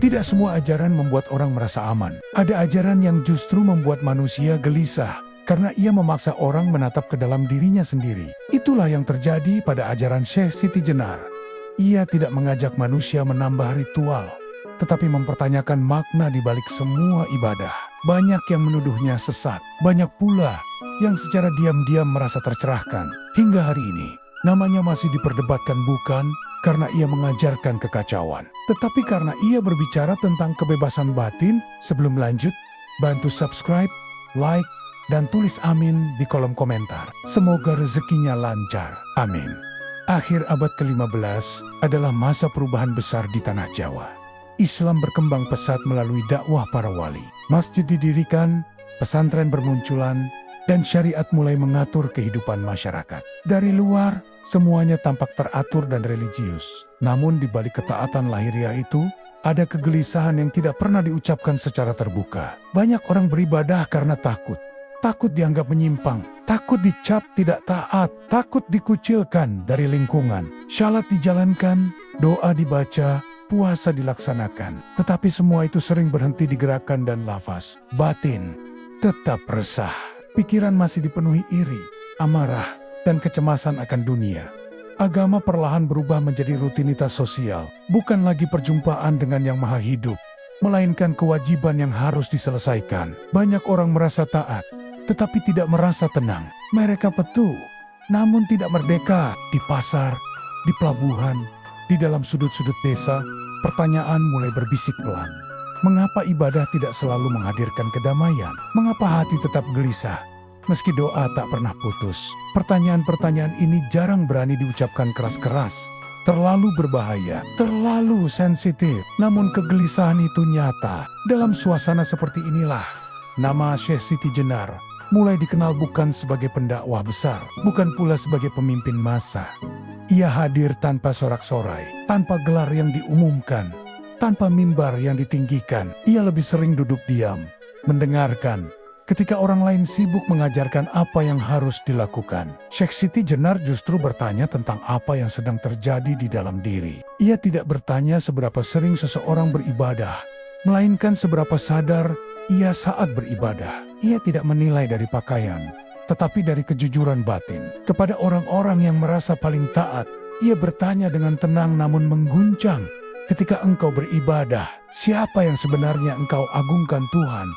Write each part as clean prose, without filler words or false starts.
Tidak semua ajaran membuat orang merasa aman. Ada ajaran yang justru membuat manusia gelisah, karena ia memaksa orang menatap ke dalam dirinya sendiri. Itulah yang terjadi pada ajaran Syekh Siti Jenar. Ia tidak mengajak manusia menambah ritual, tetapi mempertanyakan makna di balik semua ibadah. Banyak yang menuduhnya sesat, banyak pula yang secara diam-diam merasa tercerahkan. Hingga hari ini, namanya masih diperdebatkan bukan karena ia mengajarkan kekacauan, tetapi karena ia berbicara tentang kebebasan batin. Sebelum lanjut, bantu subscribe, like, dan tulis amin di kolom komentar. Semoga rezekinya lancar. Amin. Akhir abad ke-15 adalah masa perubahan besar di tanah Jawa. Islam berkembang pesat melalui dakwah para wali. Masjid didirikan, pesantren bermunculan, dan syariat mulai mengatur kehidupan masyarakat. Dari luar, semuanya tampak teratur dan religius. Namun di balik ketaatan lahiriah itu, ada kegelisahan yang tidak pernah diucapkan secara terbuka. Banyak orang beribadah karena takut. Takut dianggap menyimpang, takut dicap tidak taat, takut dikucilkan dari lingkungan. Syalat dijalankan, doa dibaca, puasa dilaksanakan. Tetapi semua itu sering berhenti di gerakan dan lafaz. Batin tetap resah. Pikiran masih dipenuhi iri, amarah, dan kecemasan akan dunia. Agama perlahan berubah menjadi rutinitas sosial, bukan lagi perjumpaan dengan Yang Maha Hidup, melainkan kewajiban yang harus diselesaikan. Banyak orang merasa taat, tetapi tidak merasa tenang. Mereka petu, namun tidak merdeka. Di pasar, di pelabuhan, di dalam sudut-sudut desa, pertanyaan mulai berbisik pelan. Mengapa ibadah tidak selalu menghadirkan kedamaian? Mengapa hati tetap gelisah, meski doa tak pernah putus? Pertanyaan-pertanyaan ini jarang berani diucapkan keras-keras. Terlalu berbahaya, terlalu sensitif. Namun kegelisahan itu nyata. Dalam suasana seperti inilah, nama Syekh Siti Jenar mulai dikenal bukan sebagai pendakwah besar, bukan pula sebagai pemimpin massa. Ia hadir tanpa sorak-sorai, tanpa gelar yang diumumkan, tanpa mimbar yang ditinggikan. Ia lebih sering duduk diam, mendengarkan, ketika orang lain sibuk mengajarkan apa yang harus dilakukan. Syekh Siti Jenar justru bertanya tentang apa yang sedang terjadi di dalam diri. Ia tidak bertanya seberapa sering seseorang beribadah, melainkan seberapa sadar ia saat beribadah. Ia tidak menilai dari pakaian, tetapi dari kejujuran batin. Kepada orang-orang yang merasa paling taat, ia bertanya dengan tenang namun mengguncang. Ketika engkau beribadah, siapa yang sebenarnya engkau agungkan, Tuhan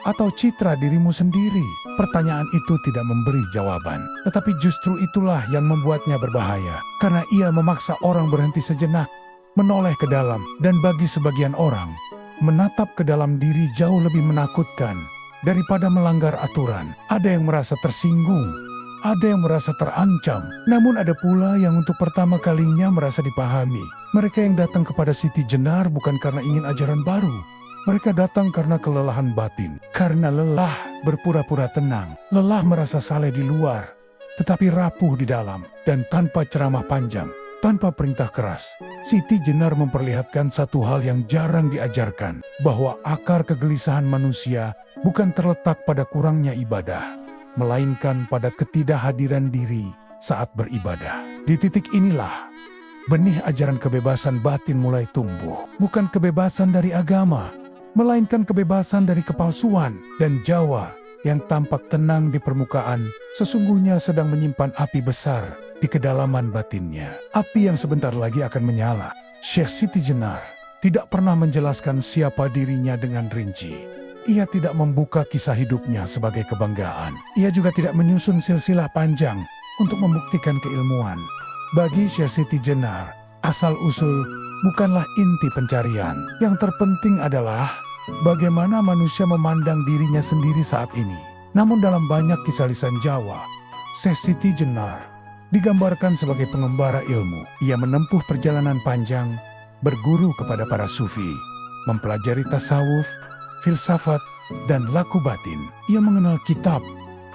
atau citra dirimu sendiri? Pertanyaan itu tidak memberi jawaban, tetapi justru itulah yang membuatnya berbahaya. Karena ia memaksa orang berhenti sejenak, menoleh ke dalam, dan bagi sebagian orang, menatap ke dalam diri jauh lebih menakutkan daripada melanggar aturan. Ada yang merasa tersinggung, ada yang merasa terancam, namun ada pula yang untuk pertama kalinya merasa dipahami. Mereka yang datang kepada Siti Jenar bukan karena ingin ajaran baru. Mereka datang karena kelelahan batin, karena lelah berpura-pura tenang, lelah merasa saleh di luar, tetapi rapuh di dalam. Dan tanpa ceramah panjang, tanpa perintah keras, Siti Jenar memperlihatkan satu hal yang jarang diajarkan, bahwa akar kegelisahan manusia bukan terletak pada kurangnya ibadah, melainkan pada ketidakhadiran diri saat beribadah. Di titik inilah, benih ajaran kebebasan batin mulai tumbuh. Bukan kebebasan dari agama, melainkan kebebasan dari kepalsuan. Dan Jawa yang tampak tenang di permukaan, sesungguhnya sedang menyimpan api besar di kedalaman batinnya. Api yang sebentar lagi akan menyala. Syekh Siti Jenar tidak pernah menjelaskan siapa dirinya dengan rinci. Ia tidak membuka kisah hidupnya sebagai kebanggaan. Ia juga tidak menyusun silsilah panjang untuk membuktikan keilmuan. Bagi Syekh Siti Jenar, asal-usul bukanlah inti pencarian. Yang terpenting adalah bagaimana manusia memandang dirinya sendiri saat ini. Namun dalam banyak kisah lisan Jawa, Syekh Siti Jenar digambarkan sebagai pengembara ilmu. Ia menempuh perjalanan panjang, berguru kepada para sufi, mempelajari tasawuf, filsafat, dan laku batin. Ia mengenal kitab,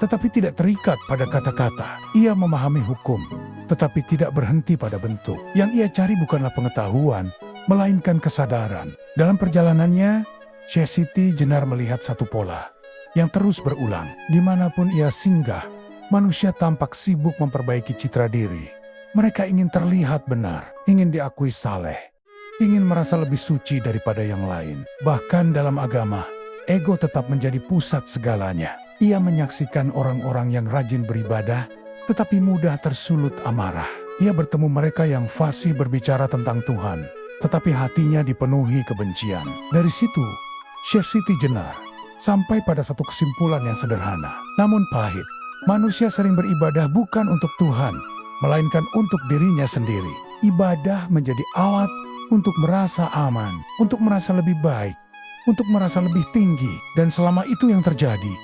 tetapi tidak terikat pada kata-kata. Ia memahami hukum, tetapi tidak berhenti pada bentuk. Yang ia cari bukanlah pengetahuan, melainkan kesadaran. Dalam perjalanannya, Syekh Siti Jenar melihat satu pola yang terus berulang. Dimanapun ia singgah, manusia tampak sibuk memperbaiki citra diri. Mereka ingin terlihat benar, ingin diakui saleh, ingin merasa lebih suci daripada yang lain. Bahkan dalam agama, ego tetap menjadi pusat segalanya. Ia menyaksikan orang-orang yang rajin beribadah, tetapi mudah tersulut amarah. Ia bertemu mereka yang fasih berbicara tentang Tuhan, tetapi hatinya dipenuhi kebencian. Dari situ, Syekh Siti Jenar sampai pada satu kesimpulan yang sederhana, namun pahit. Manusia sering beribadah bukan untuk Tuhan, melainkan untuk dirinya sendiri. Ibadah menjadi alat untuk merasa aman, untuk merasa lebih baik, untuk merasa lebih tinggi. Dan selama itu yang terjadi,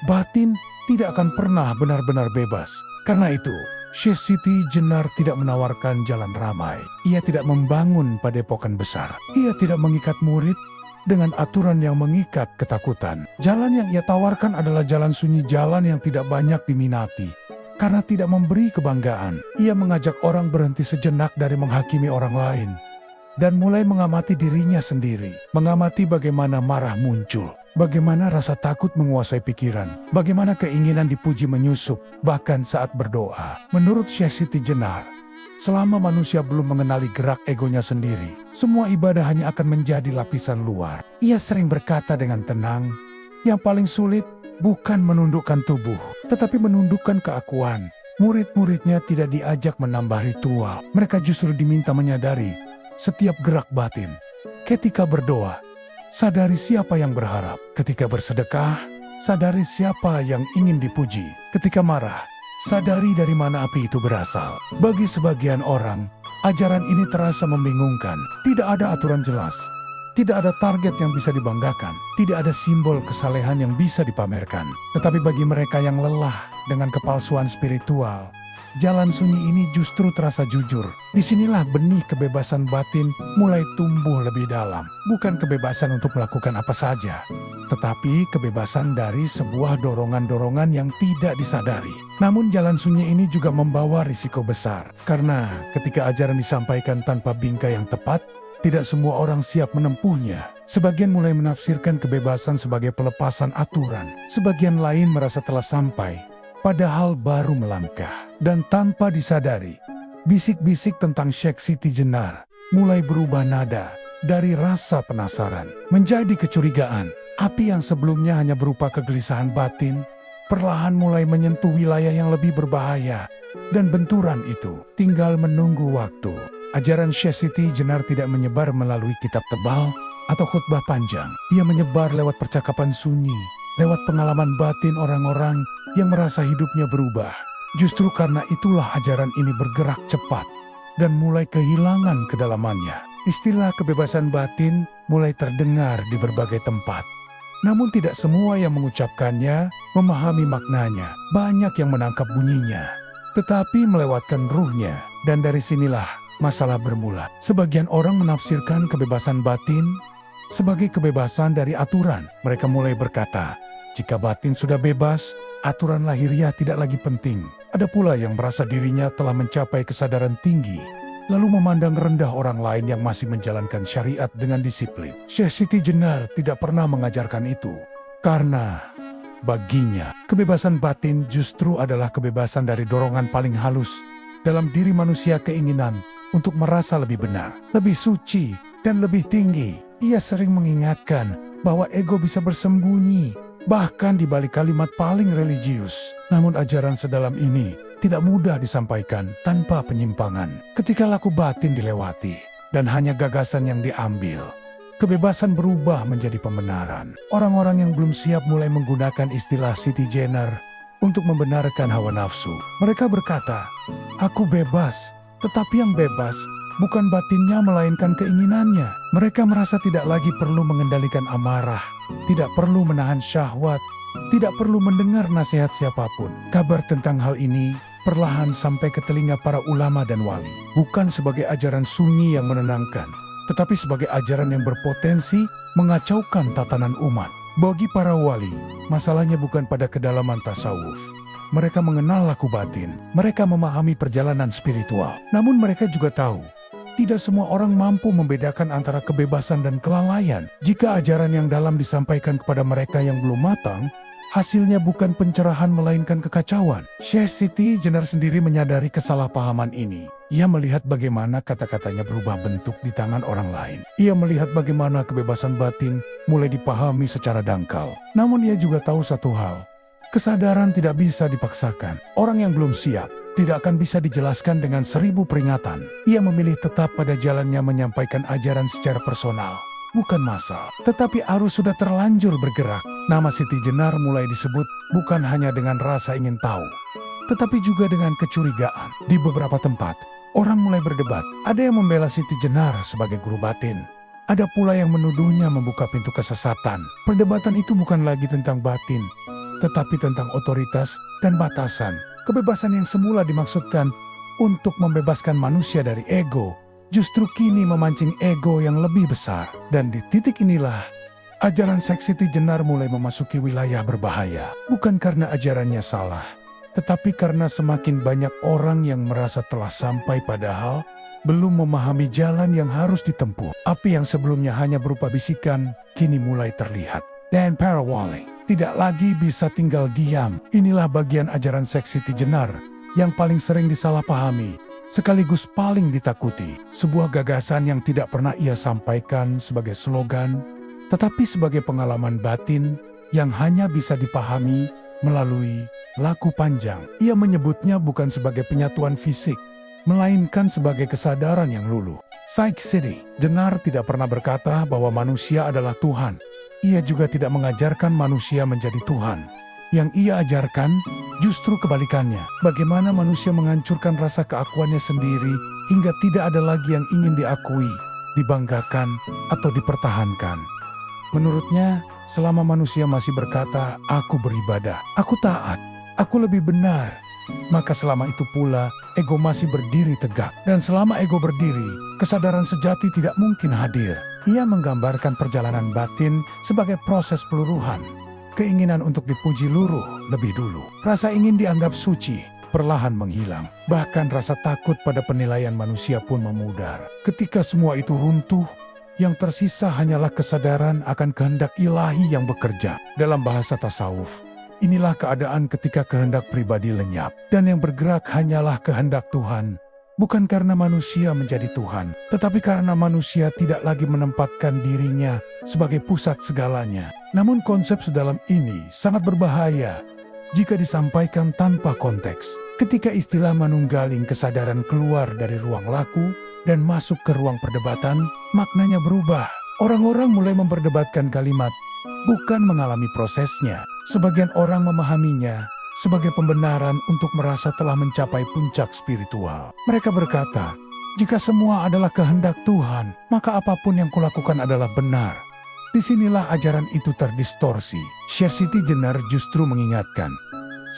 batin tidak akan pernah benar-benar bebas. Karena itu, Syekh Siti Jenar tidak menawarkan jalan ramai. Ia tidak membangun padepokan besar. Ia tidak mengikat murid dengan aturan yang mengikat ketakutan. Jalan yang ia tawarkan adalah jalan sunyi, jalan yang tidak banyak diminati. Karena tidak memberi kebanggaan, ia mengajak orang berhenti sejenak dari menghakimi orang lain dan mulai mengamati dirinya sendiri. Mengamati bagaimana marah muncul, bagaimana rasa takut menguasai pikiran, bagaimana keinginan dipuji menyusup, bahkan saat berdoa. Menurut Syekh Siti Jenar, selama manusia belum mengenali gerak egonya sendiri, semua ibadah hanya akan menjadi lapisan luar. Ia sering berkata dengan tenang, yang paling sulit bukan menundukkan tubuh, tetapi menundukkan keakuan. Murid-muridnya tidak diajak menambah ritual. Mereka justru diminta menyadari setiap gerak batin. Ketika berdoa, sadari siapa yang berharap. Ketika bersedekah, sadari siapa yang ingin dipuji. Ketika marah, sadari dari mana api itu berasal. Bagi sebagian orang, ajaran ini terasa membingungkan. Tidak ada aturan jelas. Tidak ada target yang bisa dibanggakan. Tidak ada simbol kesalehan yang bisa dipamerkan. Tetapi bagi mereka yang lelah dengan kepalsuan spiritual, jalan sunyi ini justru terasa jujur. Disinilah benih kebebasan batin mulai tumbuh lebih dalam. Bukan kebebasan untuk melakukan apa saja, tetapi kebebasan dari sebuah dorongan-dorongan yang tidak disadari. Namun jalan sunyi ini juga membawa risiko besar. Karena ketika ajaran disampaikan tanpa bingkai yang tepat, tidak semua orang siap menempuhnya. Sebagian mulai menafsirkan kebebasan sebagai pelepasan aturan. Sebagian lain merasa telah sampai, padahal baru melangkah. Dan tanpa disadari, bisik-bisik tentang Syekh Siti Jenar mulai berubah nada dari rasa penasaran menjadi kecurigaan. Api yang sebelumnya hanya berupa kegelisahan batin, perlahan mulai menyentuh wilayah yang lebih berbahaya. Dan benturan itu tinggal menunggu waktu. Ajaran Syekh Siti Jenar tidak menyebar melalui kitab tebal atau khutbah panjang. Ia menyebar lewat percakapan sunyi, lewat pengalaman batin orang-orang yang merasa hidupnya berubah. Justru karena itulah ajaran ini bergerak cepat dan mulai kehilangan kedalamannya. Istilah kebebasan batin mulai terdengar di berbagai tempat. Namun tidak semua yang mengucapkannya memahami maknanya. Banyak yang menangkap bunyinya, tetapi melewatkan ruhnya. Dan dari sinilah masalah bermula. Sebagian orang menafsirkan kebebasan batin sebagai kebebasan dari aturan. Mereka mulai berkata, jika batin sudah bebas, aturan lahiriah tidak lagi penting. Ada pula yang merasa dirinya telah mencapai kesadaran tinggi, lalu memandang rendah orang lain yang masih menjalankan syariat dengan disiplin. Syekh Siti Jenar tidak pernah mengajarkan itu. Karena baginya, kebebasan batin justru adalah kebebasan dari dorongan paling halus dalam diri manusia, keinginan untuk merasa lebih benar, lebih suci, dan lebih tinggi. Ia sering mengingatkan bahwa ego bisa bersembunyi, bahkan di balik kalimat paling religius. Namun ajaran sedalam ini tidak mudah disampaikan tanpa penyimpangan. Ketika laku batin dilewati, dan hanya gagasan yang diambil, kebebasan berubah menjadi pembenaran. Orang-orang yang belum siap mulai menggunakan istilah Siti Jenar untuk membenarkan hawa nafsu. Mereka berkata, aku bebas. Tetapi yang bebas bukan batinnya melainkan keinginannya. Mereka merasa tidak lagi perlu mengendalikan amarah, tidak perlu menahan syahwat, tidak perlu mendengar nasihat siapapun. Kabar tentang hal ini perlahan sampai ke telinga para ulama dan wali. Bukan sebagai ajaran sunyi yang menenangkan, tetapi sebagai ajaran yang berpotensi mengacaukan tatanan umat. Bagi para wali, masalahnya bukan pada kedalaman tasawuf. Mereka mengenal laku batin, mereka memahami perjalanan spiritual. Namun mereka juga tahu, tidak semua orang mampu membedakan antara kebebasan dan kelalaian. Jika ajaran yang dalam disampaikan kepada mereka yang belum matang, Hasilnya bukan pencerahan melainkan kekacauan. Syekh Siti Jenar sendiri menyadari kesalahpahaman ini. Ia melihat bagaimana kata-katanya berubah bentuk di tangan orang lain. Ia melihat bagaimana kebebasan batin mulai dipahami secara dangkal. Namun ia juga tahu satu hal. Kesadaran tidak bisa dipaksakan. Orang yang belum siap tidak akan bisa dijelaskan dengan 1000 peringatan. Ia memilih tetap pada jalannya menyampaikan ajaran secara personal. Bukan massal, tetapi arus sudah terlanjur bergerak. Nama Siti Jenar mulai disebut bukan hanya dengan rasa ingin tahu, tetapi juga dengan kecurigaan. Di beberapa tempat, orang mulai berdebat. Ada yang membela Siti Jenar sebagai guru batin. Ada pula yang menuduhnya membuka pintu kesesatan. Perdebatan itu bukan lagi tentang batin, tetapi tentang otoritas dan batasan. Kebebasan yang semula dimaksudkan untuk membebaskan manusia dari ego, justru kini memancing ego yang lebih besar. Dan di titik inilah, ajaran Syekh Siti Jenar mulai memasuki wilayah berbahaya. Bukan karena ajarannya salah, tetapi karena semakin banyak orang yang merasa telah sampai padahal belum memahami jalan yang harus ditempuh. Api yang sebelumnya hanya berupa bisikan, kini mulai terlihat. Dan para wali tidak lagi bisa tinggal diam. Inilah bagian ajaran Syekh Siti Jenar yang paling sering disalahpahami, sekaligus paling ditakuti. Sebuah gagasan yang tidak pernah ia sampaikan sebagai slogan, tetapi sebagai pengalaman batin yang hanya bisa dipahami melalui laku panjang. Ia menyebutnya bukan sebagai penyatuan fisik, melainkan sebagai kesadaran yang luluh. Syekh Siti Jenar tidak pernah berkata bahwa manusia adalah Tuhan. Ia juga tidak mengajarkan manusia menjadi Tuhan. Yang ia ajarkan justru kebalikannya. Bagaimana manusia menghancurkan rasa keakuannya sendiri hingga tidak ada lagi yang ingin diakui, dibanggakan, atau dipertahankan. Menurutnya, selama manusia masih berkata, "Aku beribadah, aku taat, aku lebih benar," maka selama itu pula ego masih berdiri tegak. Dan selama ego berdiri, kesadaran sejati tidak mungkin hadir. Ia menggambarkan perjalanan batin sebagai proses peluruhan. Keinginan untuk dipuji luruh lebih dulu. Rasa ingin dianggap suci perlahan menghilang. Bahkan rasa takut pada penilaian manusia pun memudar. Ketika semua itu runtuh, yang tersisa hanyalah kesadaran akan kehendak ilahi yang bekerja. Dalam bahasa tasawuf, inilah keadaan ketika kehendak pribadi lenyap, dan yang bergerak hanyalah kehendak Tuhan. Bukan karena manusia menjadi Tuhan, tetapi karena manusia tidak lagi menempatkan dirinya sebagai pusat segalanya. Namun konsep sedalam ini sangat berbahaya jika disampaikan tanpa konteks. Ketika istilah manunggaling kesadaran keluar dari ruang laku dan masuk ke ruang perdebatan, maknanya berubah. Orang-orang mulai memperdebatkan kalimat, bukan mengalami prosesnya. Sebagian orang memahaminya sebagai pembenaran untuk merasa telah mencapai puncak spiritual. Mereka berkata, jika semua adalah kehendak Tuhan, maka apapun yang kulakukan adalah benar. Disinilah ajaran itu terdistorsi. Syekh Siti Jenar justru mengingatkan,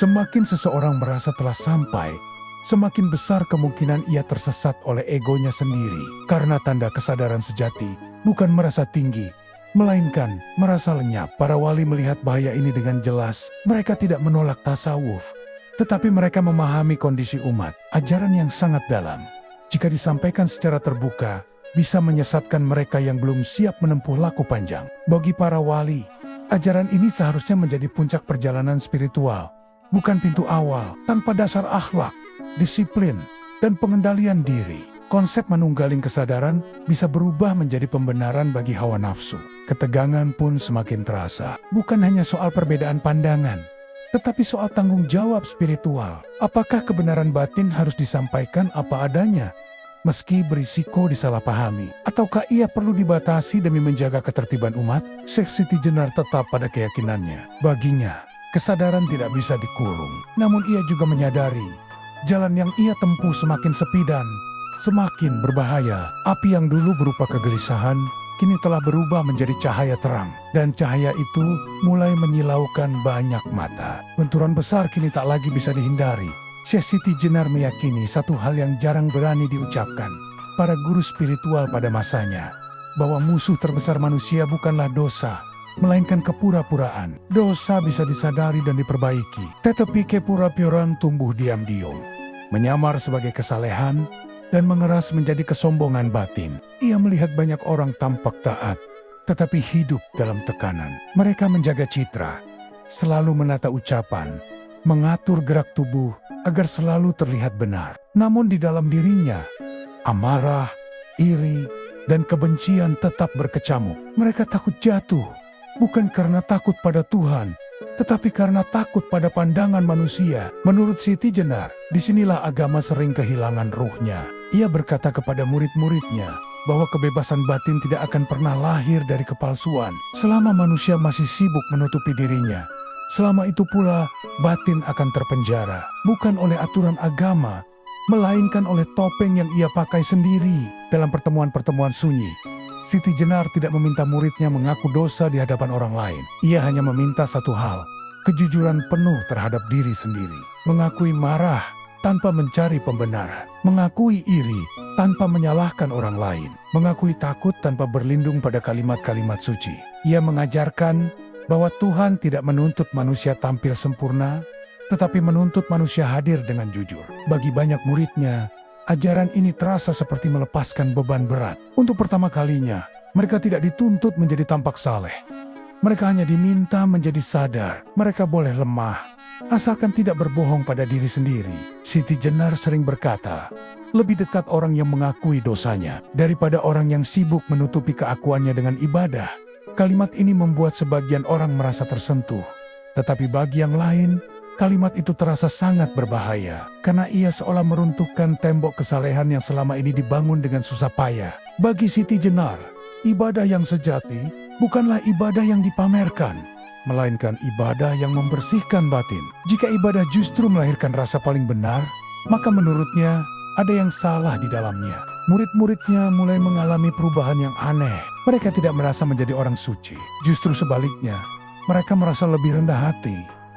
semakin seseorang merasa telah sampai, semakin besar kemungkinan ia tersesat oleh egonya sendiri. Karena tanda kesadaran sejati bukan merasa tinggi, melainkan merasa lenyap. Para wali melihat bahaya ini dengan jelas. Mereka tidak menolak tasawuf, tetapi mereka memahami kondisi umat. Ajaran yang sangat dalam, jika disampaikan secara terbuka, bisa menyesatkan mereka yang belum siap menempuh laku panjang. Bagi para wali, ajaran ini seharusnya menjadi puncak perjalanan spiritual, bukan pintu awal. Tanpa dasar akhlak, disiplin, dan pengendalian diri, konsep manunggaling kesadaran bisa berubah menjadi pembenaran bagi hawa nafsu. Ketegangan pun semakin terasa. Bukan hanya soal perbedaan pandangan, tetapi soal tanggung jawab spiritual. Apakah kebenaran batin harus disampaikan apa adanya, meski berisiko disalahpahami? Ataukah ia perlu dibatasi demi menjaga ketertiban umat? Syekh Siti Jenar tetap pada keyakinannya. Baginya, kesadaran tidak bisa dikurung. Namun ia juga menyadari, jalan yang ia tempuh semakin sepi dan semakin berbahaya. Api yang dulu berupa kegelisahan, kini telah berubah menjadi cahaya terang. Dan cahaya itu mulai menyilaukan banyak mata. Benturan besar kini tak lagi bisa dihindari. Syekh Siti Jenar meyakini satu hal yang jarang berani diucapkan para guru spiritual pada masanya, bahwa musuh terbesar manusia bukanlah dosa, melainkan kepura-puraan. Dosa bisa disadari dan diperbaiki, tetapi kepura-puraan tumbuh diam-diam, menyamar sebagai kesalehan, dan mengeras menjadi kesombongan batin. Ia melihat banyak orang tampak taat, tetapi hidup dalam tekanan. Mereka menjaga citra, selalu menata ucapan, mengatur gerak tubuh agar selalu terlihat benar. Namun di dalam dirinya, amarah, iri, dan kebencian tetap berkecamuk. Mereka takut jatuh, bukan karena takut pada Tuhan, tetapi karena takut pada pandangan manusia. Menurut Siti Jenar, disinilah agama sering kehilangan ruhnya. Ia berkata kepada murid-muridnya bahwa kebebasan batin tidak akan pernah lahir dari kepalsuan selama manusia masih sibuk menutupi dirinya. Selama itu pula, batin akan terpenjara, bukan oleh aturan agama, melainkan oleh topeng yang ia pakai sendiri dalam pertemuan-pertemuan sunyi. Siti Jenar tidak meminta muridnya mengaku dosa di hadapan orang lain. Ia hanya meminta satu hal, kejujuran penuh terhadap diri sendiri. Mengakui marah tanpa mencari pembenaran. Mengakui iri tanpa menyalahkan orang lain. Mengakui takut tanpa berlindung pada kalimat-kalimat suci. Ia mengajarkan bahwa Tuhan tidak menuntut manusia tampil sempurna, tetapi menuntut manusia hadir dengan jujur. Bagi banyak muridnya, ajaran ini terasa seperti melepaskan beban berat. Untuk pertama kalinya, mereka tidak dituntut menjadi tampak saleh. Mereka hanya diminta menjadi sadar. Mereka boleh lemah, asalkan tidak berbohong pada diri sendiri. Siti Jenar sering berkata, lebih dekat orang yang mengakui dosanya daripada orang yang sibuk menutupi keakuannya dengan ibadah. Kalimat ini membuat sebagian orang merasa tersentuh, tetapi bagi yang lain, kalimat itu terasa sangat berbahaya, karena ia seolah meruntuhkan tembok kesalehan yang selama ini dibangun dengan susah payah. Bagi Siti Jenar, ibadah yang sejati bukanlah ibadah yang dipamerkan, melainkan ibadah yang membersihkan batin. Jika ibadah justru melahirkan rasa paling benar, maka menurutnya ada yang salah di dalamnya. Murid-muridnya mulai mengalami perubahan yang aneh. Mereka tidak merasa menjadi orang suci. Justru sebaliknya, mereka merasa lebih rendah hati.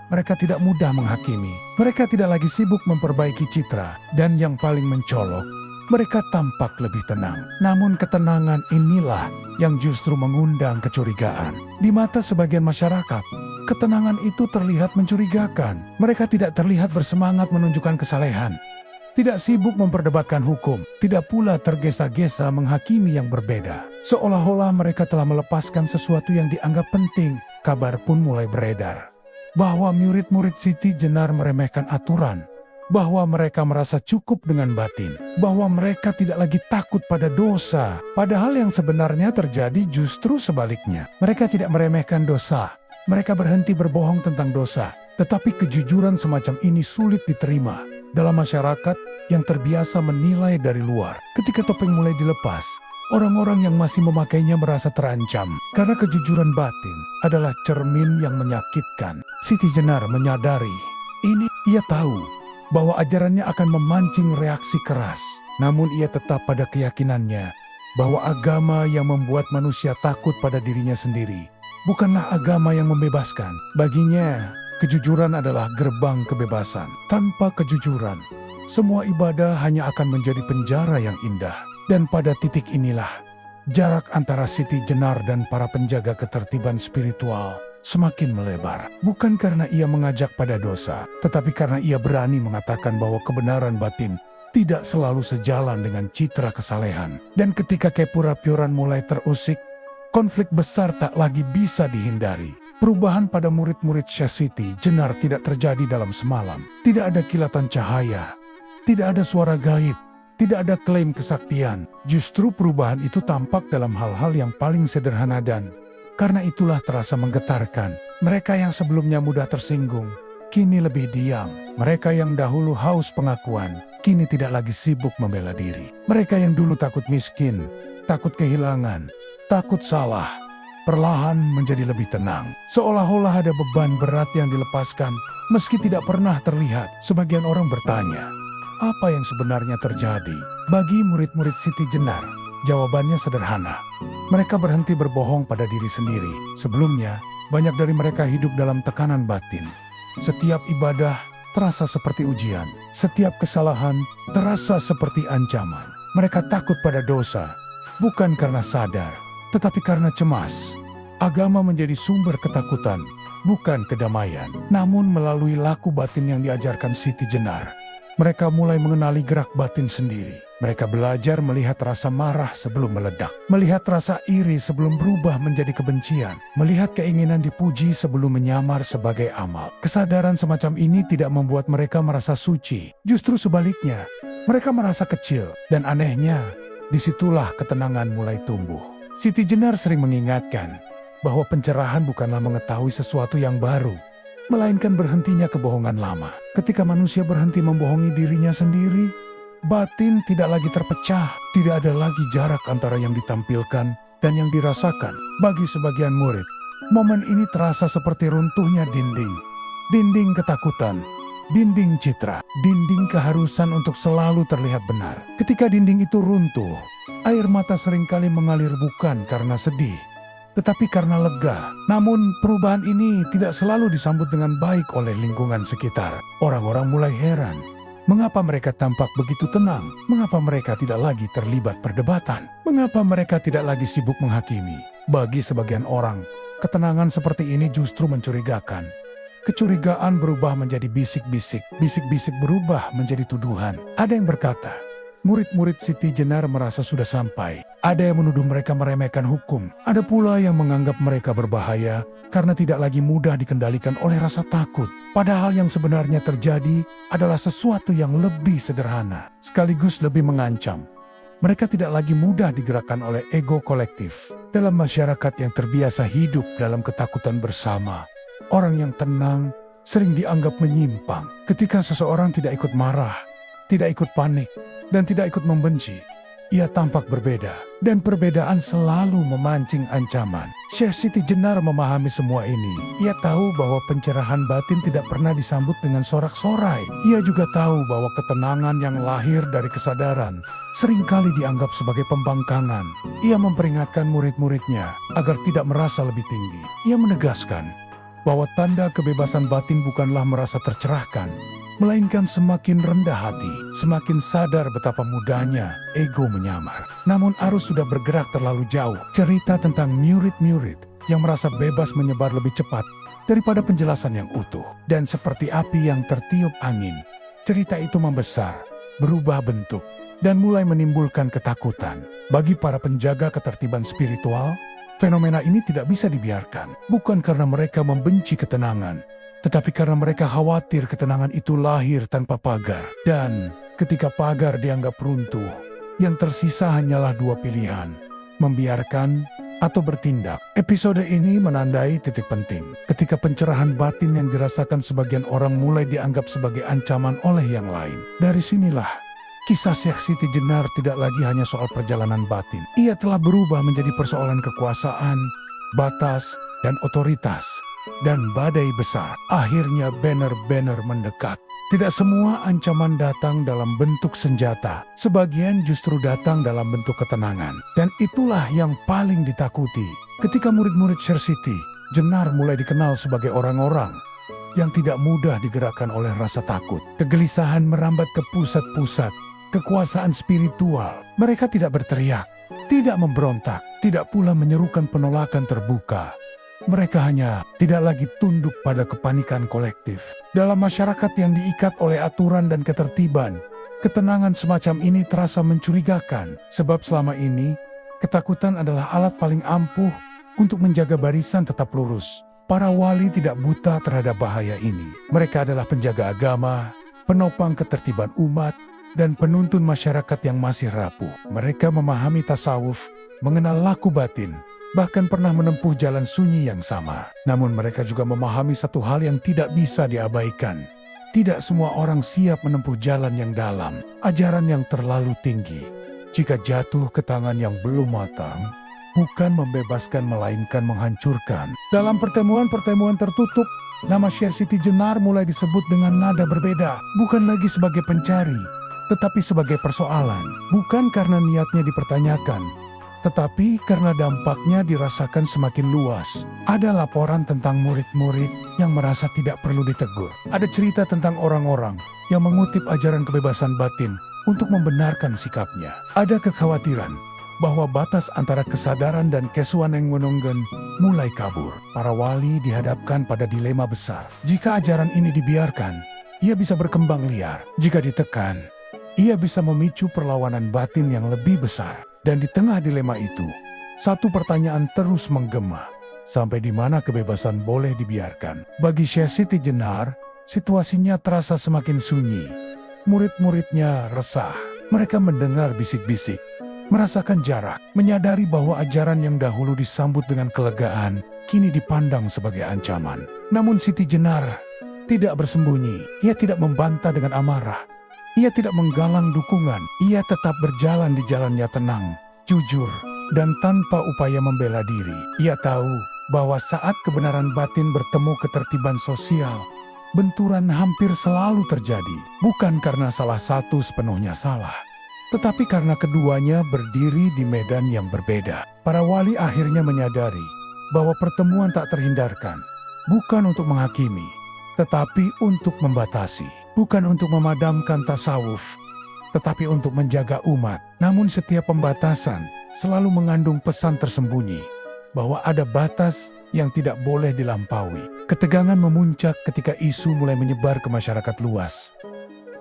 Mereka tidak mudah menghakimi. Mereka tidak lagi sibuk memperbaiki citra. Dan yang paling mencolok, mereka tampak lebih tenang. Namun ketenangan inilah yang justru mengundang kecurigaan. Di mata sebagian masyarakat, ketenangan itu terlihat mencurigakan. Mereka tidak terlihat bersemangat menunjukkan kesalehan. Tidak sibuk memperdebatkan hukum, tidak pula tergesa-gesa menghakimi yang berbeda. Seolah-olah mereka telah melepaskan sesuatu yang dianggap penting. Kabar pun mulai beredar bahwa murid-murid Siti Jenar meremehkan aturan, bahwa mereka merasa cukup dengan batin, bahwa mereka tidak lagi takut pada dosa. Padahal yang sebenarnya terjadi justru sebaliknya. Mereka tidak meremehkan dosa, mereka berhenti berbohong tentang dosa. Tetapi kejujuran semacam ini sulit diterima dalam masyarakat yang terbiasa menilai dari luar. Ketika topeng mulai dilepas, orang-orang yang masih memakainya merasa terancam. Karena kejujuran batin adalah cermin yang menyakitkan. Siti Jenar menyadari ini. Ia tahu bahwa ajarannya akan memancing reaksi keras. Namun ia tetap pada keyakinannya bahwa agama yang membuat manusia takut pada dirinya sendiri bukanlah agama yang membebaskan. Baginya, kejujuran adalah gerbang kebebasan. Tanpa kejujuran, semua ibadah hanya akan menjadi penjara yang indah. Dan pada titik inilah, jarak antara Siti Jenar dan para penjaga ketertiban spiritual semakin melebar. Bukan karena ia mengajak pada dosa, tetapi karena ia berani mengatakan bahwa kebenaran batin tidak selalu sejalan dengan citra kesalehan. Dan ketika kepura-puran mulai terusik, konflik besar tak lagi bisa dihindari. Perubahan pada murid-murid Syekh Siti Jenar tidak terjadi dalam semalam. Tidak ada kilatan cahaya, tidak ada suara gaib, tidak ada klaim kesaktian. Justru perubahan itu tampak dalam hal-hal yang paling sederhana dan karena itulah terasa menggetarkan. Mereka yang sebelumnya mudah tersinggung, kini lebih diam. Mereka yang dahulu haus pengakuan, kini tidak lagi sibuk membela diri. Mereka yang dulu takut miskin, takut kehilangan, takut salah, perlahan menjadi lebih tenang. Seolah-olah ada beban berat yang dilepaskan, meski tidak pernah terlihat. Sebagian orang bertanya, apa yang sebenarnya terjadi? Bagi murid-murid Siti Jenar, jawabannya sederhana. Mereka berhenti berbohong pada diri sendiri. Sebelumnya, banyak dari mereka hidup dalam tekanan batin. Setiap ibadah terasa seperti ujian. Setiap kesalahan terasa seperti ancaman. Mereka takut pada dosa, bukan karena sadar, tetapi karena cemas. Agama menjadi sumber ketakutan, bukan kedamaian. Namun melalui laku batin yang diajarkan Siti Jenar, mereka mulai mengenali gerak batin sendiri. Mereka belajar melihat rasa marah sebelum meledak, melihat rasa iri sebelum berubah menjadi kebencian, melihat keinginan dipuji sebelum menyamar sebagai amal. Kesadaran semacam ini tidak membuat mereka merasa suci, justru sebaliknya, mereka merasa kecil. Dan anehnya, disitulah ketenangan mulai tumbuh. Siti Jenar sering mengingatkan bahwa pencerahan bukanlah mengetahui sesuatu yang baru, melainkan berhentinya kebohongan lama. Ketika manusia berhenti membohongi dirinya sendiri, batin tidak lagi terpecah, tidak ada lagi jarak antara yang ditampilkan dan yang dirasakan. Bagi sebagian murid, momen ini terasa seperti runtuhnya dinding. Dinding ketakutan, dinding citra, dinding keharusan untuk selalu terlihat benar. Ketika dinding itu runtuh, air mata seringkali mengalir bukan karena sedih, tetapi karena lega. Namun perubahan ini tidak selalu disambut dengan baik oleh lingkungan sekitar. Orang-orang mulai heran. Mengapa mereka tampak begitu tenang? Mengapa mereka tidak lagi terlibat perdebatan? Mengapa mereka tidak lagi sibuk menghakimi? Bagi sebagian orang, ketenangan seperti ini justru mencurigakan. Kecurigaan berubah menjadi bisik-bisik. Bisik-bisik berubah menjadi tuduhan. Ada yang berkata, murid-murid Siti Jenar merasa sudah sampai. Ada yang menuduh mereka meremehkan hukum. Ada pula yang menganggap mereka berbahaya karena tidak lagi mudah dikendalikan oleh rasa takut. Padahal yang sebenarnya terjadi adalah sesuatu yang lebih sederhana, sekaligus lebih mengancam. Mereka tidak lagi mudah digerakkan oleh ego kolektif. Dalam masyarakat yang terbiasa hidup dalam ketakutan bersama, orang yang tenang sering dianggap menyimpang. Ketika seseorang tidak ikut marah, tidak ikut panik, dan tidak ikut membenci, ia tampak berbeda, dan perbedaan selalu memancing ancaman. Syekh Siti Jenar memahami semua ini. Ia tahu bahwa pencerahan batin tidak pernah disambut dengan sorak-sorai. Ia juga tahu bahwa ketenangan yang lahir dari kesadaran seringkali dianggap sebagai pembangkangan. Ia memperingatkan murid-muridnya agar tidak merasa lebih tinggi. Ia menegaskan bahwa tanda kebebasan batin bukanlah merasa tercerahkan, melainkan semakin rendah hati, semakin sadar betapa mudahnya ego menyamar. Namun arus sudah bergerak terlalu jauh. Cerita tentang murid-murid yang merasa bebas menyebar lebih cepat daripada penjelasan yang utuh. Dan seperti api yang tertiup angin, cerita itu membesar, berubah bentuk, dan mulai menimbulkan ketakutan. Bagi para penjaga ketertiban spiritual, fenomena ini tidak bisa dibiarkan. Bukan karena mereka membenci ketenangan, tetapi karena mereka khawatir ketenangan itu lahir tanpa pagar. Dan ketika pagar dianggap runtuh, yang tersisa hanyalah dua pilihan, membiarkan atau bertindak. Episode ini menandai titik penting. Ketika pencerahan batin yang dirasakan sebagian orang mulai dianggap sebagai ancaman oleh yang lain. Dari sinilah, kisah Syekh Siti Jenar tidak lagi hanya soal perjalanan batin. Ia telah berubah menjadi persoalan kekuasaan, batas, dan otoritas. Dan badai besar, akhirnya banner-banner mendekat. Tidak semua ancaman datang dalam bentuk senjata, sebagian justru datang dalam bentuk ketenangan. Dan itulah yang paling ditakuti. Ketika murid-murid Syekh Siti Jenar mulai dikenal sebagai orang-orang yang tidak mudah digerakkan oleh rasa takut. Kegelisahan merambat ke pusat-pusat kekuasaan spiritual. Mereka tidak berteriak, tidak memberontak, tidak pula menyerukan penolakan terbuka. Mereka hanya tidak lagi tunduk pada kepanikan kolektif. Dalam masyarakat yang diikat oleh aturan dan ketertiban, ketenangan semacam ini terasa mencurigakan. Sebab selama ini, ketakutan adalah alat paling ampuh untuk menjaga barisan tetap lurus. Para wali tidak buta terhadap bahaya ini. Mereka adalah penjaga agama, penopang ketertiban umat, dan penuntun masyarakat yang masih rapuh. Mereka memahami tasawuf, mengenal laku batin, bahkan pernah menempuh jalan sunyi yang sama. Namun mereka juga memahami satu hal yang tidak bisa diabaikan. Tidak semua orang siap menempuh jalan yang dalam, ajaran yang terlalu tinggi. Jika jatuh ke tangan yang belum matang, bukan membebaskan melainkan menghancurkan. Dalam pertemuan-pertemuan tertutup, nama Syekh Siti Jenar mulai disebut dengan nada berbeda. Bukan lagi sebagai pencari, tetapi sebagai persoalan. Bukan karena niatnya dipertanyakan, tetapi karena dampaknya dirasakan semakin luas. Ada laporan tentang murid-murid yang merasa tidak perlu ditegur. Ada cerita tentang orang-orang yang mengutip ajaran kebebasan batin untuk membenarkan sikapnya. Ada kekhawatiran bahwa batas antara kesadaran dan kesuwanengwenonggen mulai kabur. Para wali dihadapkan pada dilema besar. Jika ajaran ini dibiarkan, ia bisa berkembang liar. Jika ditekan, Ia bisa memicu perlawanan batin yang lebih besar. Dan di tengah dilema itu, satu pertanyaan terus menggema. Sampai di mana kebebasan boleh dibiarkan? Bagi Syekh Siti Jenar, situasinya terasa semakin sunyi. Murid-muridnya resah. Mereka mendengar bisik-bisik, merasakan jarak, menyadari bahwa ajaran yang dahulu disambut dengan kelegaan, kini dipandang sebagai ancaman. Namun Siti Jenar tidak bersembunyi. Ia tidak membantah dengan amarah. Ia tidak menggalang dukungan. Ia tetap berjalan di jalannya tenang, jujur, dan tanpa upaya membela diri. Ia tahu bahwa saat kebenaran batin bertemu ketertiban sosial, benturan hampir selalu terjadi. Bukan karena salah satu sepenuhnya salah, tetapi karena keduanya berdiri di medan yang berbeda. Para wali akhirnya menyadari bahwa pertemuan tak terhindarkan, bukan untuk menghakimi, tetapi untuk membatasi. Bukan untuk memadamkan tasawuf, tetapi untuk menjaga umat. Namun setiap pembatasan selalu mengandung pesan tersembunyi bahwa ada batas yang tidak boleh dilampaui. Ketegangan memuncak ketika isu mulai menyebar ke masyarakat luas.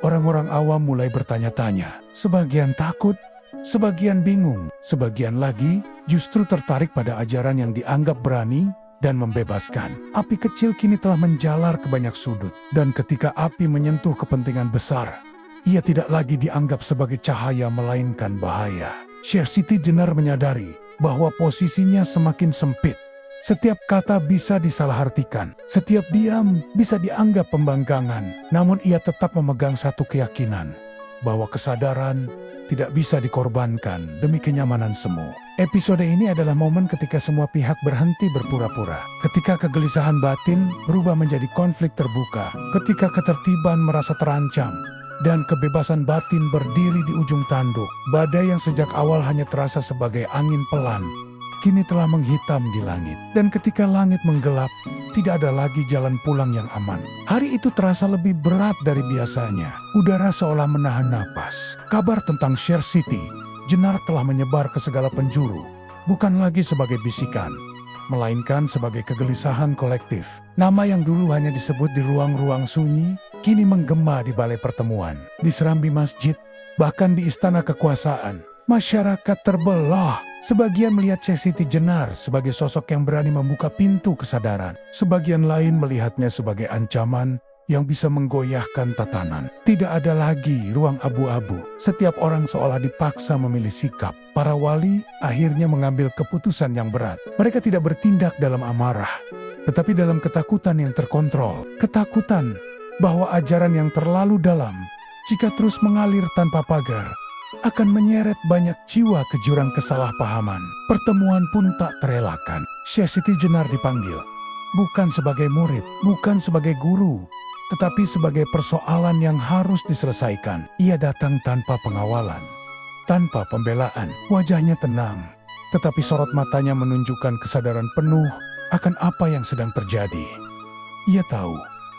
Orang-orang awam mulai bertanya-tanya, sebagian takut, sebagian bingung, sebagian lagi justru tertarik pada ajaran yang dianggap berani dan membebaskan. Api kecil kini telah menjalar ke banyak sudut, dan ketika api menyentuh kepentingan besar, ia tidak lagi dianggap sebagai cahaya melainkan bahaya. Syekh Siti Jenar menyadari bahwa posisinya semakin sempit. Setiap kata bisa disalahartikan, setiap diam bisa dianggap pembangkangan. Namun ia tetap memegang satu keyakinan, bahwa kesadaran tidak bisa dikorbankan demi kenyamanan semu. Episode ini adalah momen ketika semua pihak berhenti berpura-pura. Ketika kegelisahan batin berubah menjadi konflik terbuka. Ketika ketertiban merasa terancam. Dan kebebasan batin berdiri di ujung tanduk. Badai yang sejak awal hanya terasa sebagai angin pelan, kini telah menghitam di langit. Dan ketika langit menggelap, tidak ada lagi jalan pulang yang aman. Hari itu terasa lebih berat dari biasanya. Udara seolah menahan napas. Kabar tentang Syekh Siti Jenar telah menyebar ke segala penjuru. Bukan lagi sebagai bisikan, melainkan sebagai kegelisahan kolektif. Nama yang dulu hanya disebut di ruang-ruang sunyi, kini menggema di balai pertemuan, di serambi masjid, bahkan di istana kekuasaan. Masyarakat terbelah. Sebagian melihat Syekh Siti Jenar sebagai sosok yang berani membuka pintu kesadaran. Sebagian lain melihatnya sebagai ancaman yang bisa menggoyahkan tatanan. Tidak ada lagi ruang abu-abu. Setiap orang seolah dipaksa memilih sikap. Para wali akhirnya mengambil keputusan yang berat. Mereka tidak bertindak dalam amarah, tetapi dalam ketakutan yang terkontrol. Ketakutan bahwa ajaran yang terlalu dalam, jika terus mengalir tanpa pagar, akan menyeret banyak jiwa ke jurang kesalahpahaman. Pertemuan pun tak terelakkan. Syekh Siti Jenar dipanggil, bukan sebagai murid, bukan sebagai guru, tetapi sebagai persoalan yang harus diselesaikan. Ia datang tanpa pengawalan, tanpa pembelaan. Wajahnya tenang, tetapi sorot matanya menunjukkan kesadaran penuh akan apa yang sedang terjadi. Ia tahu,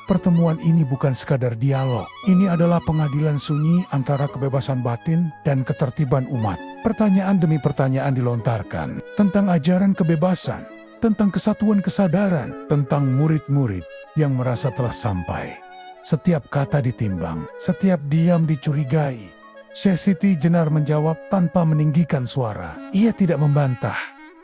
pertemuan ini bukan sekadar dialog. Ini adalah pengadilan sunyi antara kebebasan batin dan ketertiban umat. Pertanyaan demi pertanyaan dilontarkan tentang ajaran kebebasan, tentang kesatuan kesadaran, tentang murid-murid yang merasa telah sampai. Setiap kata ditimbang, setiap diam dicurigai. Syekh Siti Jenar menjawab tanpa meninggikan suara. Ia tidak membantah,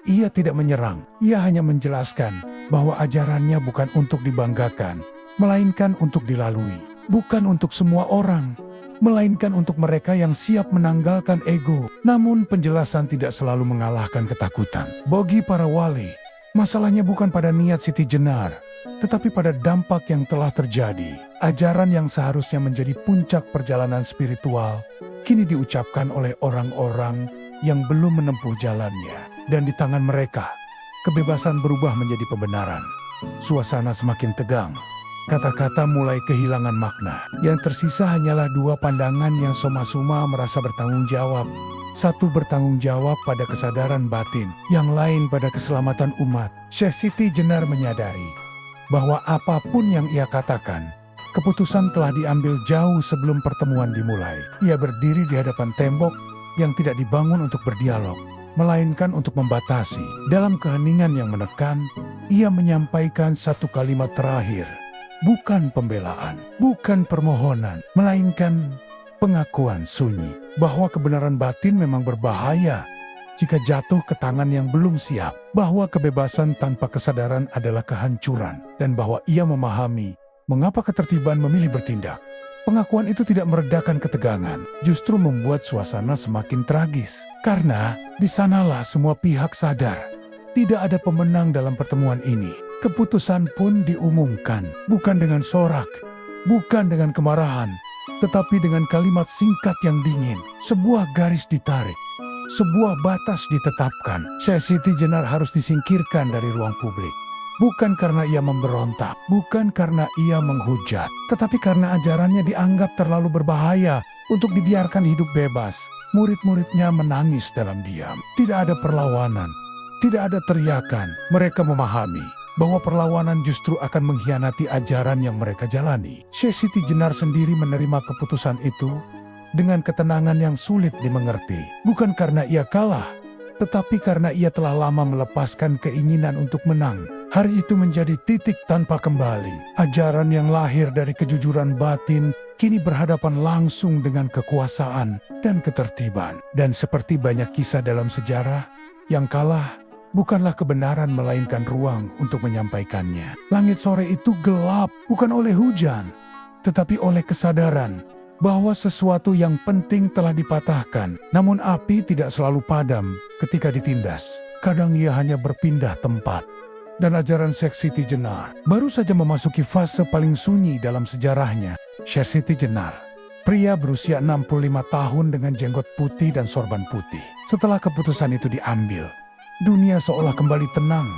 ia tidak menyerang. Ia hanya menjelaskan bahwa ajarannya bukan untuk dibanggakan, melainkan untuk dilalui. Bukan untuk semua orang, melainkan untuk mereka yang siap menanggalkan ego. Namun penjelasan tidak selalu mengalahkan ketakutan. Bagi para wali, masalahnya bukan pada niat Siti Jenar, tetapi pada dampak yang telah terjadi. Ajaran yang seharusnya menjadi puncak perjalanan spiritual, kini diucapkan oleh orang-orang yang belum menempuh jalannya. Dan di tangan mereka, kebebasan berubah menjadi pembenaran. Suasana semakin tegang. Kata-kata mulai kehilangan makna. Yang tersisa hanyalah dua pandangan yang soma-soma merasa bertanggung jawab. Satu bertanggung jawab pada kesadaran batin, yang lain pada keselamatan umat. Syekh Siti Jenar menyadari bahwa apapun yang ia katakan, keputusan telah diambil jauh sebelum pertemuan dimulai. Ia berdiri di hadapan tembok yang tidak dibangun untuk berdialog, melainkan untuk membatasi. Dalam keheningan yang menekan, ia menyampaikan satu kalimat terakhir. Bukan pembelaan, bukan permohonan, melainkan Pengakuan sunyi bahwa kebenaran batin memang berbahaya jika jatuh ke tangan yang belum siap, bahwa kebebasan tanpa kesadaran adalah kehancuran, dan bahwa ia memahami mengapa ketertiban memilih bertindak. Pengakuan itu tidak meredakan ketegangan, justru membuat suasana semakin tragis. Karena di sanalah semua pihak sadar, tidak ada pemenang dalam pertemuan ini. Keputusan pun diumumkan, bukan dengan sorak, bukan dengan kemarahan, tetapi dengan kalimat singkat yang dingin. Sebuah garis ditarik, sebuah batas ditetapkan. Syekh Siti Jenar harus disingkirkan dari ruang publik. Bukan karena ia memberontak, bukan karena ia menghujat, tetapi karena ajarannya dianggap terlalu berbahaya untuk dibiarkan hidup bebas. Murid-muridnya menangis dalam diam. Tidak ada perlawanan, tidak ada teriakan. Mereka memahami bahwa perlawanan justru akan mengkhianati ajaran yang mereka jalani. Syekh Siti Jenar sendiri menerima keputusan itu dengan ketenangan yang sulit dimengerti. Bukan karena ia kalah, tetapi karena ia telah lama melepaskan keinginan untuk menang. Hari itu menjadi titik tanpa kembali. Ajaran yang lahir dari kejujuran batin kini berhadapan langsung dengan kekuasaan dan ketertiban. Dan seperti banyak kisah dalam sejarah, yang kalah bukanlah kebenaran melainkan ruang untuk menyampaikannya. Langit sore itu gelap bukan oleh hujan, tetapi oleh kesadaran bahwa sesuatu yang penting telah dipatahkan. Namun api tidak selalu padam ketika ditindas. Kadang ia hanya berpindah tempat. Dan ajaran Syekh Siti Jenar baru saja memasuki fase paling sunyi dalam sejarahnya. Syekh Siti Jenar, pria berusia 65 tahun dengan jenggot putih dan sorban putih. Setelah keputusan itu diambil, dunia seolah kembali tenang.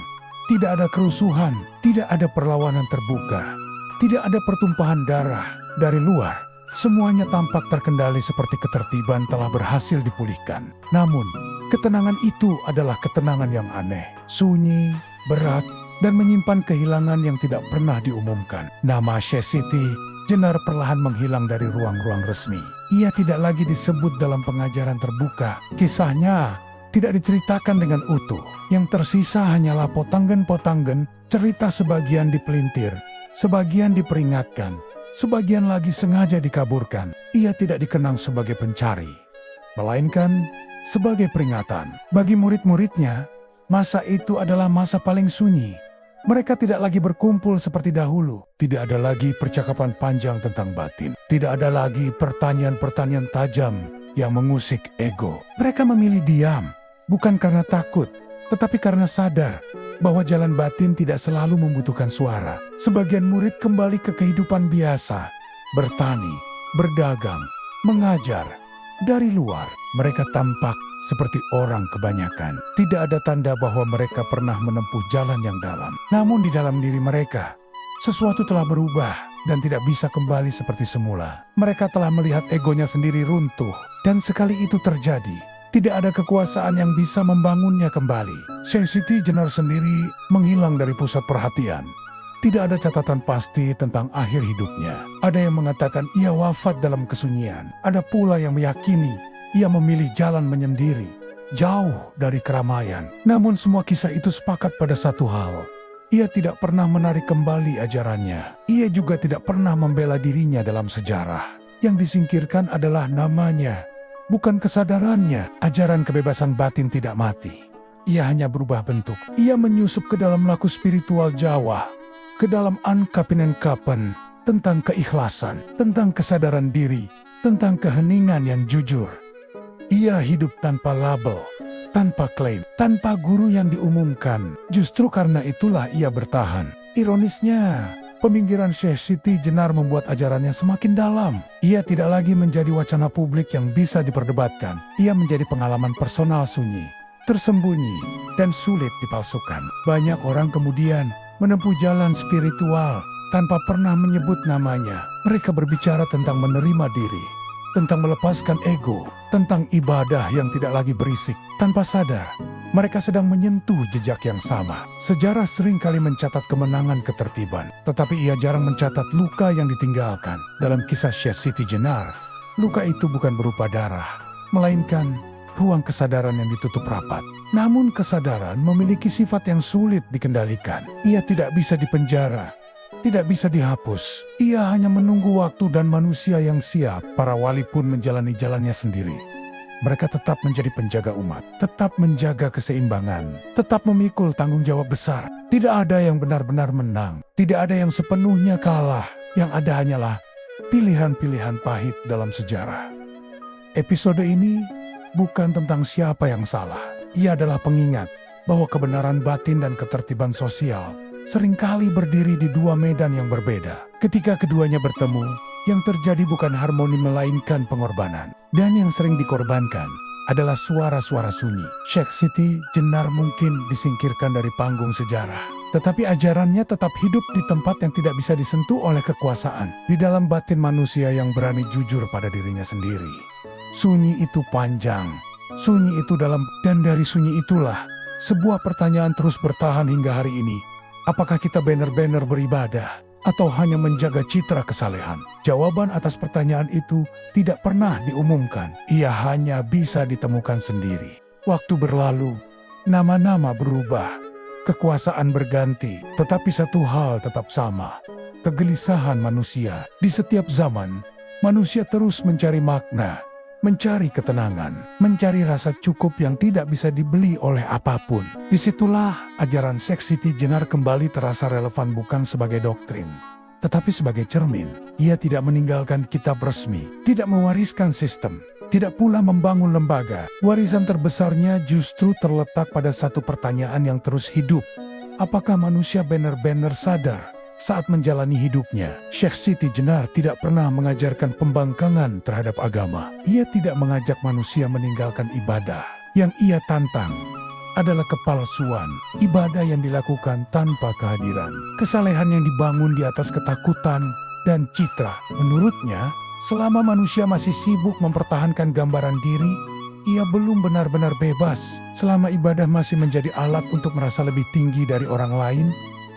Tidak ada kerusuhan, tidak ada perlawanan terbuka, tidak ada pertumpahan darah. Dari luar, semuanya tampak terkendali seperti ketertiban telah berhasil dipulihkan. Namun, ketenangan itu adalah ketenangan yang aneh, sunyi, berat, dan menyimpan kehilangan yang tidak pernah diumumkan. Nama Syekh Siti Jenar perlahan menghilang dari ruang-ruang resmi. Ia tidak lagi disebut dalam pengajaran terbuka. Kisahnya tidak diceritakan dengan utuh. Yang tersisa hanyalah potanggen-potanggen, cerita sebagian dipelintir, sebagian diperingatkan, sebagian lagi sengaja dikaburkan. Ia tidak dikenang sebagai pencari, melainkan sebagai peringatan. Bagi murid-muridnya, masa itu adalah masa paling sunyi. Mereka tidak lagi berkumpul seperti dahulu. Tidak ada lagi percakapan panjang tentang batin. Tidak ada lagi pertanyaan-pertanyaan tajam yang mengusik ego. Mereka memilih diam, bukan karena takut, tetapi karena sadar bahwa jalan batin tidak selalu membutuhkan suara. Sebagian murid kembali ke kehidupan biasa, bertani, berdagang, mengajar. Dari luar, mereka tampak seperti orang kebanyakan. Tidak ada tanda bahwa mereka pernah menempuh jalan yang dalam. Namun di dalam diri mereka, sesuatu telah berubah dan tidak bisa kembali seperti semula. Mereka telah melihat egonya sendiri runtuh. Dan sekali itu terjadi, tidak ada kekuasaan yang bisa membangunnya kembali. Syekh Siti Jenar sendiri menghilang dari pusat perhatian. Tidak ada catatan pasti tentang akhir hidupnya. Ada yang mengatakan ia wafat dalam kesunyian. Ada pula yang meyakini ia memilih jalan menyendiri, jauh dari keramaian. Namun semua kisah itu sepakat pada satu hal. Ia tidak pernah menarik kembali ajarannya. Ia juga tidak pernah membela dirinya dalam sejarah. Yang disingkirkan adalah namanya, bukan kesadarannya. Ajaran kebebasan batin tidak mati. Ia hanya berubah bentuk. Ia menyusup ke dalam laku spiritual Jawa, ke dalam angkapin-angkapan tentang keikhlasan, tentang kesadaran diri, tentang keheningan yang jujur. Ia hidup tanpa label, tanpa klaim, tanpa guru yang diumumkan. Justru karena itulah ia bertahan. Ironisnya, peminggiran Syekh Siti Jenar membuat ajarannya semakin dalam. Ia tidak lagi menjadi wacana publik yang bisa diperdebatkan. Ia menjadi pengalaman personal sunyi, tersembunyi, dan sulit dipalsukan. Banyak orang kemudian menempuh jalan spiritual tanpa pernah menyebut namanya. Mereka berbicara tentang menerima diri, tentang melepaskan ego, tentang ibadah yang tidak lagi berisik. Tanpa sadar, mereka sedang menyentuh jejak yang sama. Sejarah seringkali mencatat kemenangan ketertiban, tetapi ia jarang mencatat luka yang ditinggalkan. Dalam kisah Syekh Siti Jenar, luka itu bukan berupa darah, melainkan ruang kesadaran yang ditutup rapat. Namun kesadaran memiliki sifat yang sulit dikendalikan. Ia tidak bisa dipenjara, tidak bisa dihapus. Ia hanya menunggu waktu dan manusia yang siap. Para wali pun menjalani jalannya sendiri. Mereka tetap menjadi penjaga umat, tetap menjaga keseimbangan, tetap memikul tanggung jawab besar. Tidak ada yang benar-benar menang, tidak ada yang sepenuhnya kalah. Yang ada hanyalah pilihan-pilihan pahit dalam sejarah. Episode ini bukan tentang siapa yang salah. Ia adalah pengingat bahwa kebenaran batin dan ketertiban sosial seringkali berdiri di dua medan yang berbeda. Ketika keduanya bertemu, yang terjadi bukan harmoni melainkan pengorbanan. Dan yang sering dikorbankan adalah suara-suara sunyi. Sheikh Siti Jenar mungkin disingkirkan dari panggung sejarah, tetapi ajarannya tetap hidup di tempat yang tidak bisa disentuh oleh kekuasaan. Di dalam batin manusia yang berani jujur pada dirinya sendiri. Sunyi itu panjang, sunyi itu dalam, dan dari sunyi itulah sebuah pertanyaan terus bertahan hingga hari ini. Apakah kita benar-benar beribadah atau hanya menjaga citra kesalehan? Jawaban atas pertanyaan itu tidak pernah diumumkan. Ia hanya bisa ditemukan sendiri. Waktu berlalu, nama-nama berubah, kekuasaan berganti, tetapi satu hal tetap sama. Kegelisahan manusia. Di setiap zaman, manusia terus mencari makna, mencari ketenangan, mencari rasa cukup yang tidak bisa dibeli oleh apapun. Disitulah ajaran Sheikh Siti Jenar kembali terasa relevan, bukan sebagai doktrin, tetapi sebagai cermin. Ia tidak meninggalkan kitab resmi, tidak mewariskan sistem, tidak pula membangun lembaga. Warisan terbesarnya justru terletak pada satu pertanyaan yang terus hidup. Apakah manusia benar-benar sadar saat menjalani hidupnya? Sheikh Siti Jenar tidak pernah mengajarkan pembangkangan terhadap agama. Ia tidak mengajak manusia meninggalkan ibadah. Yang ia tantang adalah kepalsuan, ibadah yang dilakukan tanpa kehadiran, kesalehan yang dibangun di atas ketakutan dan citra. Menurutnya, selama manusia masih sibuk mempertahankan gambaran diri, ia belum benar-benar bebas. Selama ibadah masih menjadi alat untuk merasa lebih tinggi dari orang lain,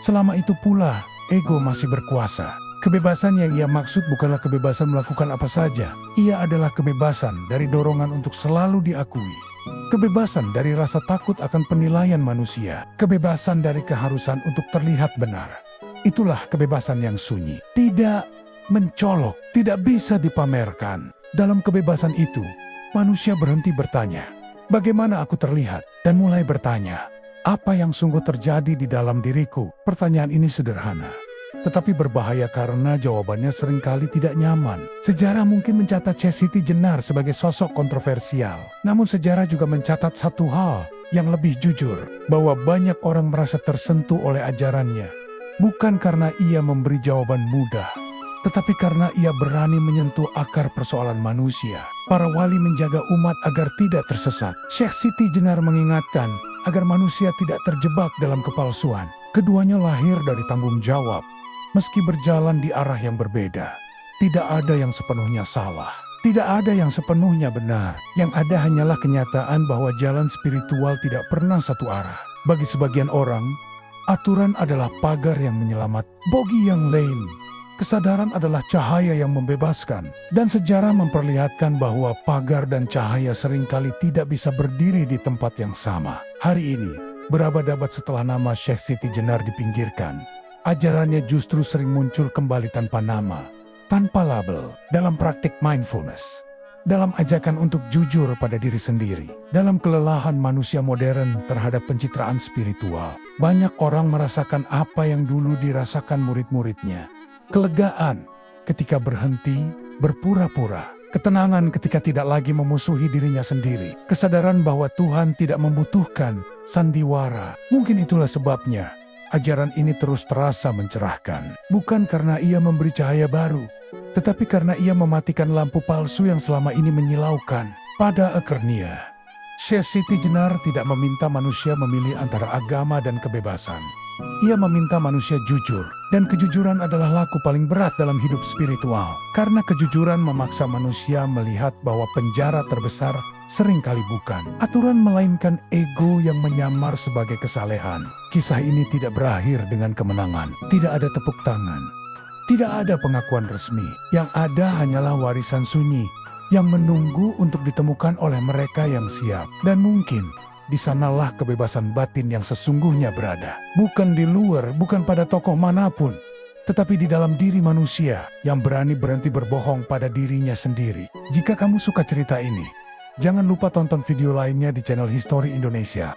selama itu pula ego masih berkuasa. Kebebasan yang ia maksud bukanlah kebebasan melakukan apa saja. Ia adalah kebebasan dari dorongan untuk selalu diakui. Kebebasan dari rasa takut akan penilaian manusia. Kebebasan dari keharusan untuk terlihat benar. Itulah kebebasan yang sunyi. Tidak mencolok, tidak bisa dipamerkan. Dalam kebebasan itu, manusia berhenti bertanya, bagaimana aku terlihat? Dan mulai bertanya, apa yang sungguh terjadi di dalam diriku? Pertanyaan ini sederhana, tetapi berbahaya karena jawabannya seringkali tidak nyaman. Sejarah mungkin mencatat Sheikh Siti Jenar sebagai sosok kontroversial. Namun sejarah juga mencatat satu hal yang lebih jujur, bahwa banyak orang merasa tersentuh oleh ajarannya. Bukan karena ia memberi jawaban mudah, tetapi karena ia berani menyentuh akar persoalan manusia. Para wali menjaga umat agar tidak tersesat. Sheikh Siti Jenar mengingatkan agar manusia tidak terjebak dalam kepalsuan. Keduanya lahir dari tanggung jawab. Meski berjalan di arah yang berbeda, tidak ada yang sepenuhnya salah, tidak ada yang sepenuhnya benar. Yang ada hanyalah kenyataan bahwa jalan spiritual tidak pernah satu arah. Bagi sebagian orang, aturan adalah pagar yang menyelamat bagi yang lain. Kesadaran adalah cahaya yang membebaskan, dan sejarah memperlihatkan bahwa pagar dan cahaya seringkali tidak bisa berdiri di tempat yang sama. Hari ini, berabad-abad setelah nama Sheikh Siti Jenar dipinggirkan, ajarannya justru sering muncul kembali tanpa nama, tanpa label, dalam praktik mindfulness, dalam ajakan untuk jujur pada diri sendiri. Dalam kelelahan manusia modern terhadap pencitraan spiritual, banyak orang merasakan apa yang dulu dirasakan murid-muridnya. Kelegaan ketika berhenti berpura-pura, ketenangan ketika tidak lagi memusuhi dirinya sendiri, kesadaran bahwa Tuhan tidak membutuhkan sandiwara. Mungkin itulah sebabnya ajaran ini terus terasa mencerahkan, bukan karena ia memberi cahaya baru, tetapi karena ia mematikan lampu palsu yang selama ini menyilaukan. Pada akhirnya, Sheikh Siti Jenar tidak meminta manusia memilih antara agama dan kebebasan. Ia meminta manusia jujur, dan kejujuran adalah laku paling berat dalam hidup spiritual. Karena kejujuran memaksa manusia melihat bahwa penjara terbesar seringkali bukan aturan melainkan ego yang menyamar sebagai kesalehan. Kisah ini tidak berakhir dengan kemenangan. Tidak ada tepuk tangan, tidak ada pengakuan resmi. Yang ada hanyalah warisan sunyi yang menunggu untuk ditemukan oleh mereka yang siap. Dan mungkin di sanalah kebebasan batin yang sesungguhnya berada. Bukan di luar, bukan pada tokoh manapun, tetapi di dalam diri manusia yang berani berhenti berbohong pada dirinya sendiri. Jika kamu suka cerita ini, jangan lupa tonton video lainnya di channel History Indonesia.